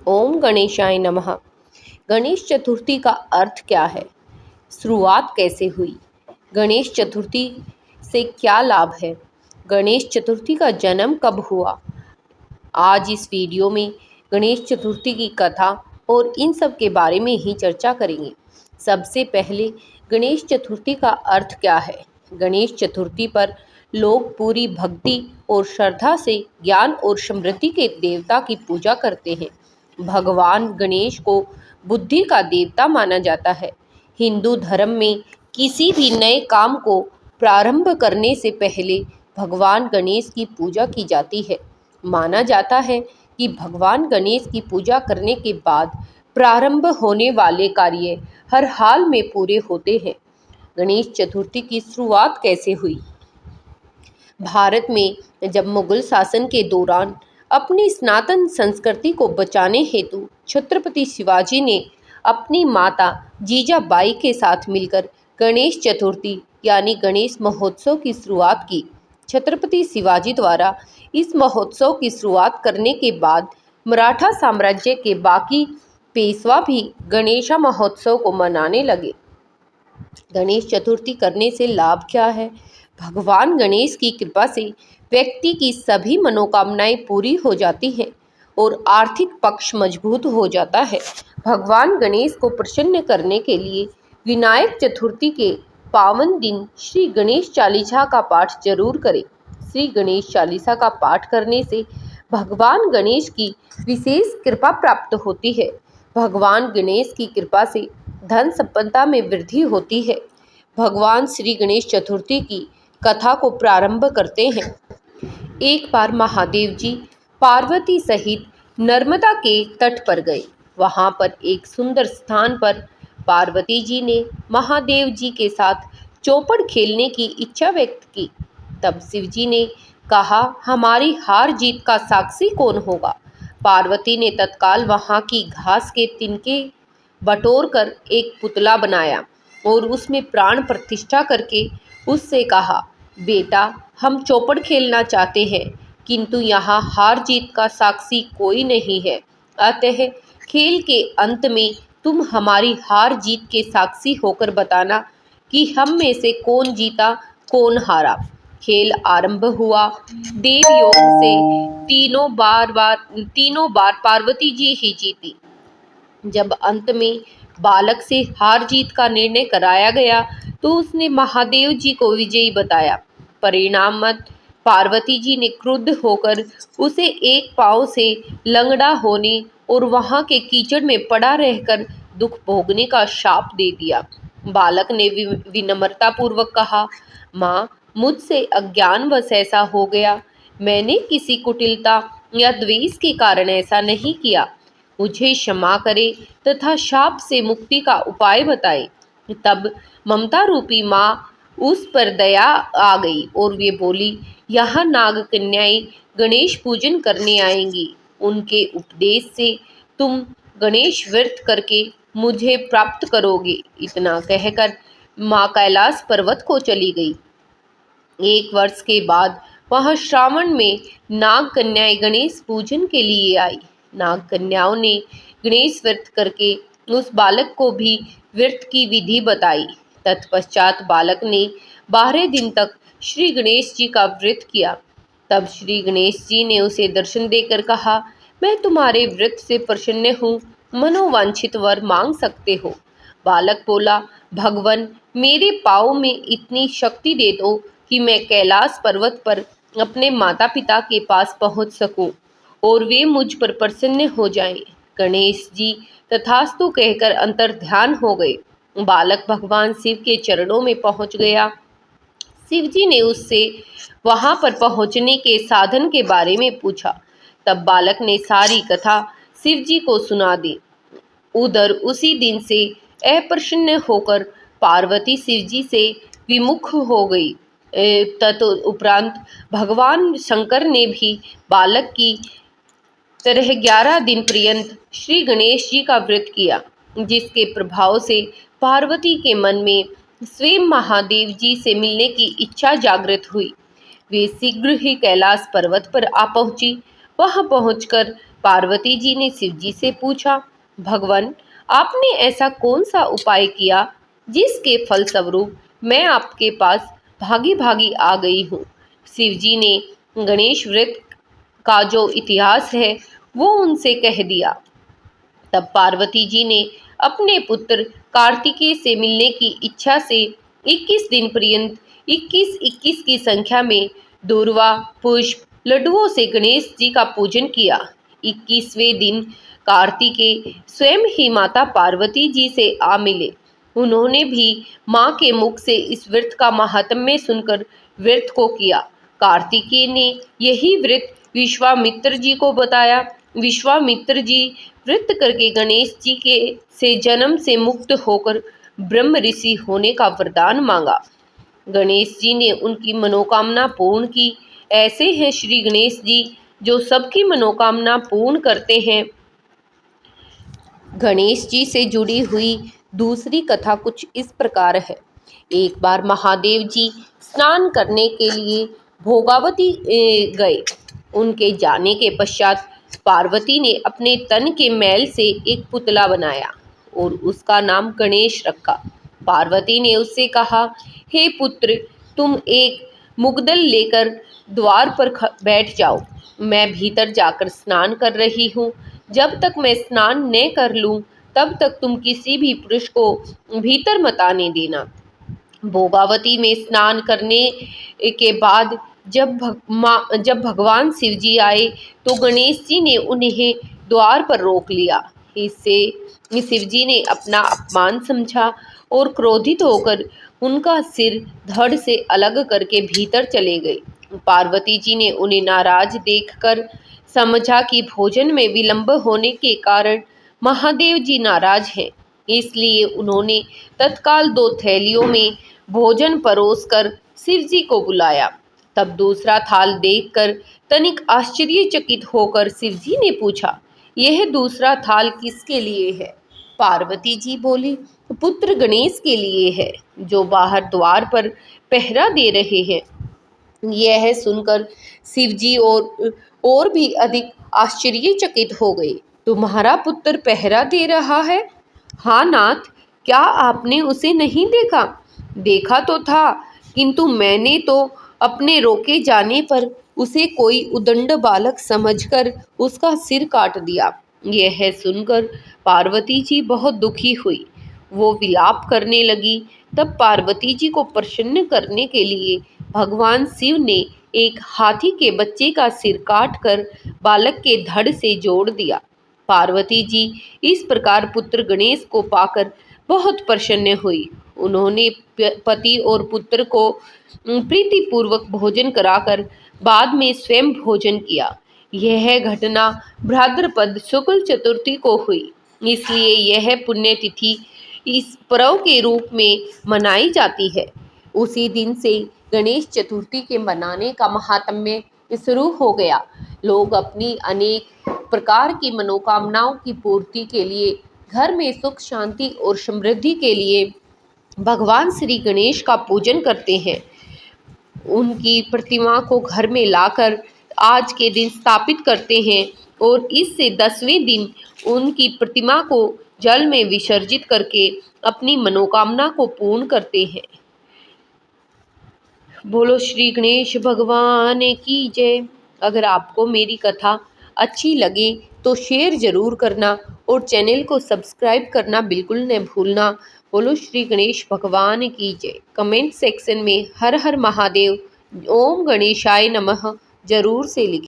ओम गणेशाय नमः। गणेश चतुर्थी का अर्थ क्या है? शुरुआत कैसे हुई? गणेश चतुर्थी से क्या लाभ है? गणेश चतुर्थी का जन्म कब हुआ? आज इस वीडियो में गणेश चतुर्थी की कथा और इन सब के बारे में ही चर्चा करेंगे। सबसे पहले गणेश चतुर्थी का अर्थ क्या है? गणेश चतुर्थी पर लोग पूरी भक्ति और श्रद्धा से ज्ञान और समृद्धि के देवता की पूजा करते हैं। भगवान गणेश को बुद्धि का देवता माना जाता है। हिंदू धर्म में किसी भी नए काम को प्रारंभ करने से पहले भगवान गणेश की पूजा की जाती है। माना जाता है कि भगवान गणेश की पूजा करने के बाद प्रारंभ होने वाले कार्य हर हाल में पूरे होते हैं। गणेश चतुर्थी की शुरुआत कैसे हुई? भारत में जब मुगल शासन के दौरान अपनी सनातन संस्कृति को बचाने हेतु छत्रपति शिवाजी ने अपनी माता जीजाबाई के साथ मिलकर गणेश चतुर्थी यानी गणेश महोत्सव की शुरुआत की। छत्रपति शिवाजी द्वारा इस महोत्सव की शुरुआत करने के बाद मराठा साम्राज्य के बाकी पेशवा भी गणेशा महोत्सव को मनाने लगे। गणेश चतुर्थी करने से लाभ क्या है? भगवान गणेश की कृपा से व्यक्ति की सभी मनोकामनाएं पूरी हो जाती हैं और आर्थिक पक्ष मजबूत हो जाता है। भगवान गणेश को प्रसन्न करने के लिए विनायक चतुर्थी के पावन दिन श्री गणेश चालीसा का पाठ जरूर करें। श्री गणेश चालीसा का पाठ करने से भगवान गणेश की विशेष कृपा प्राप्त होती है। भगवान गणेश की कृपा से धन संपदा में वृद्धि होती है। भगवान श्री गणेश चतुर्थी की कथा को प्रारंभ करते हैं। एक बार महादेव जी पार्वती सहित नर्मदा के तट पर गए। वहां पर एक सुंदर स्थान पर पार्वती जी ने महादेव जी के साथ चौपड़ खेलने की इच्छा व्यक्त की। तब शिव जी ने कहा, हमारी हार जीत का साक्षी कौन होगा? पार्वती ने तत्काल वहां की घास के तिनके बटोर कर एक पुतला बनाया और उसमें प्राण प्रतिष्ठा करके उससे कहा, बेटा, हम चौपड़ खेलना चाहते हैं, किंतु यहाँ हार जीत का साक्षी कोई नहीं है। अतः खेल के अंत में तुम हमारी हार जीत के साक्षी होकर बताना कि हम में से कौन जीता कौन हारा। खेल आरंभ हुआ। देव योग से तीनों बार पार्वती जी ही जीती। जब अंत में बालक से हार जीत का निर्णय कराया गया तो उसने महादेव जी को विजयी बताया। परिणामत पार्वती जी ने क्रुद्ध होकर उसे एक पांव से लंगड़ा होने और वहां के कीचड़ में पड़ा रहकर दुख भोगने का शाप दे दिया। बालक ने विनम्रता पूर्वक कहा, माँ, मुझसे अज्ञानवश ऐसा हो गया। मैंने किसी कुटिलता या द्वेष के कारण ऐसा नहीं किया। मुझे क्षमा करे तथा शाप से मुक्ति का उपाय बताए। तब ममता रूपी माँ उस पर दया आ गई और वे बोली, यहाँ नाग कन्याएं गणेश पूजन करने आएंगी। उनके उपदेश से तुम गणेश व्रत करके मुझे प्राप्त करोगे। इतना कहकर माँ कैलाश पर्वत को चली गई। एक वर्ष के बाद वह श्रावण में नाग कन्याएं गणेश पूजन के लिए आई। नाग कन्याओं ने गणेश व्रत करके उस बालक को भी व्रत की विधि बताई। तत्पश्चात बालक ने 12 दिन तक श्री गणेश जी का व्रत किया। तब श्री गणेश जी ने उसे दर्शन देकर कहा, मैं तुम्हारे व्रत से प्रसन्न हूँ, मनोवांछित वर मांग सकते हो। बालक बोला, भगवान, मेरे पाँव में इतनी शक्ति दे दो कि मैं कैलाश पर्वत पर अपने माता पिता के पास पहुंच सकूं और वे मुझ पर प्रसन्न हो जाएं। गणेश जी तथास्तु कहकर अंतर ध्यान हो गए। बालक भगवान शिव के चरणों में पहुंच गया। शिव जी ने उससे वहां पर पहुंचने के साधन के बारे में पूछा। तब बालक ने सारी कथा शिव जी को सुना दी। उधर उसी दिन से अप्रसन्न होकर पार्वती शिव जी से विमुख हो गई। उपरांत भगवान शंकर ने भी बालक की तरह 11 दिन पर्यंत श्री गणेश जी का व्रत किया, जिसके प्रभाव से पार्वती के मन में स्वयं महादेव जी से मिलने की इच्छा जागृत हुई। वे शीघ्र ही कैलाश पर्वत पर आ पहुंची। वहां पहुंचकर पार्वती जी ने शिव जी से पूछा, भगवान, आपने ऐसा कौन सा उपाय किया जिसके फलस्वरूप मैं आपके पास भागी भागी आ गई हूँ। शिव जी ने गणेश व्रत का जो इतिहास है वो उनसे कह दिया। तब पार्वती जी ने अपने पुत्र कार्तिकेय से मिलने की इच्छा से 21 दिन पर्यंत 21-21 की संख्या में दूर्वा, पुष्प, लड्डुओं से गणेश जी का पूजन किया। 21वें दिन कार्तिकेय स्वयं ही माता पार्वती जी से आ मिले। उन्होंने भी मां के मुख से इस व्रत का महात्म्य सुनकर व्रत को किया। कार्तिकेय ने यही व्रत विश्वामित्र जी को बताया। विश्वामित्र जी व्रत करके गणेश जी के से जन्म से मुक्त होकर ब्रह्म ऋषि होने का वरदान मांगा। गणेश जी ने उनकी मनोकामना पूर्ण की। ऐसे हैं श्री गणेश जी जो सबकी मनोकामना पूर्ण करते हैं। गणेश जी से जुड़ी हुई दूसरी कथा कुछ इस प्रकार है। एक बार महादेव जी स्नान करने के लिए भोगावती गए। उनके जाने के पश्चात पार्वती ने अपने तन के मैल से एक पुतला बनाया और उसका नाम गणेश रखा। पार्वती ने उससे कहा, हे पुत्र, तुम एक मुग्दल लेकर द्वार पर बैठ जाओ। मैं भीतर जाकर स्नान कर रही हूँ। जब तक मैं स्नान न कर लूँ तब तक तुम किसी भी पुरुष को भीतर मत आने देना। भोगावती में स्नान करने के बाद जब भगवान शिव जी आए तो गणेश जी ने उन्हें द्वार पर रोक लिया। इससे शिव जी ने अपना अपमान समझा और क्रोधित होकर उनका सिर धड़ से अलग करके भीतर चले गए। पार्वती जी ने उन्हें नाराज देखकर समझा कि भोजन में विलंब होने के कारण महादेव जी नाराज हैं। इसलिए उन्होंने तत्काल 2 थैलियों में भोजन परोसकर शिव जी को बुलाया। तब दूसरा थाल देखकर तनिक आश्चर्यचकित होकर शिव जी ने पूछा, यह दूसरा थाल किसके लिए है? पार्वती जी बोली, पुत्र गणेश के लिए है, जो बाहर द्वार पर पहरा दे रहे हैं। यह सुनकर शिव जी और भी अधिक आश्चर्यचकित हो गए। तुम्हारा पुत्र पहरा दे रहा है? हाँ नाथ, क्या आपने उसे नहीं देखा? देखा तो था, किंतु मैंने तो अपने रोके जाने पर उसे कोई उदंड बालक समझकर उसका सिर काट दिया। यह सुनकर पार्वती जी बहुत दुखी हुई। वो विलाप करने लगी। तब पार्वती जी को प्रसन्न करने के लिए भगवान शिव ने एक हाथी के बच्चे का सिर काटकर बालक के धड़ से जोड़ दिया। पार्वती जी इस प्रकार पुत्र गणेश को पाकर बहुत प्रसन्न हुई। उन्होंने पति और पुत्र को प्रीतिपूर्वक भोजन कराकर बाद में स्वयं भोजन किया। यह घटना भाद्रपद शुक्ल चतुर्थी को हुई, इसलिए यह पुण्यतिथि इस पर्व के रूप में मनाई जाती है। उसी दिन से गणेश चतुर्थी के मनाने का महात्म्य शुरू हो गया। लोग अपनी अनेक प्रकार की मनोकामनाओं की पूर्ति के लिए, घर में सुख शांति और समृद्धि के लिए भगवान श्री गणेश का पूजन करते हैं। उनकी प्रतिमा को घर में लाकर आज के दिन स्थापित करते हैं और इससे 10वें दिन उनकी प्रतिमा को जल में विसर्जित करके अपनी मनोकामना को पूर्ण करते हैं। बोलो श्री गणेश भगवान की जय। अगर आपको मेरी कथा अच्छी लगे तो शेयर ज़रूर करना और चैनल को सब्सक्राइब करना बिल्कुल न भूलना। बोलो श्री गणेश भगवान की जय। कमेंट सेक्शन में हर हर महादेव, ओम गणेशाय नमः जरूर से लिखें।